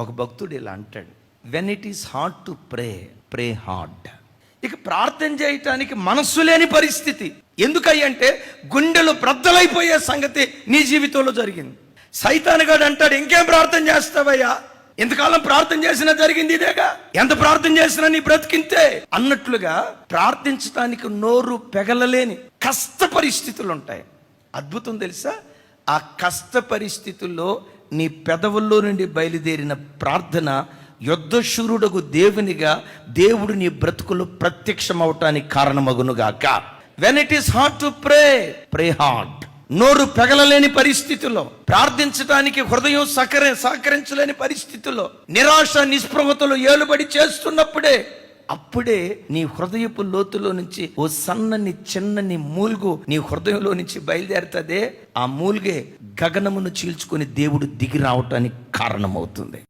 ఒక భక్తుడు ఇలా అంటాడు, when it is hard to pray, pray hard. ఇక ప్రార్థన చేయటానికి మనస్సు లేని పరిస్థితి ఎందుకంటే గుండెలు బ్రద్దలైపోయే సంగతి నీ జీవితంలో జరిగింది. సైతానుగాడు అంటాడు, ఇంకేం ప్రార్థన చేస్తావయ్యా, ఎంతకాలం ప్రార్థన చేసినా జరిగింది ఇదేగా, ఎంత ప్రార్థన చేసినా నీ బ్రతికింతే అన్నట్లుగా ప్రార్థించడానికి నోరు పెగలలేని కష్ట పరిస్థితులు ఉంటాయి. అద్భుతం తెలుసా, ఆ కష్ట పరిస్థితుల్లో నీ పెదవుల్లో నుండి బయలుదేరిన ప్రార్థన యుద్ధశూరుడకు దేవునిగా దేవుడు నీ బ్రతుకులు ప్రత్యక్షం అవటానికి కారణమగునుగాక. When it is hard to pray, pray hard. నోరు పెగలలేని పరిస్థితుల్లో, ప్రార్థించడానికి హృదయం సహకరించలేని పరిస్థితుల్లో, నిరాశ నిస్పృహతలు ఏలుబడి చేస్తున్నప్పుడే, అప్పుడే నీ హృదయపు లోతులో నుంచి ఓ సన్నని చిన్నని మూలుగు నీ హృదయంలో నుంచి బయలుదేరుతుందే, ఆ మూలుగే గగనమును చీల్చుకొని దేవుడు దిగి రావటానికి కారణమవుతుంది.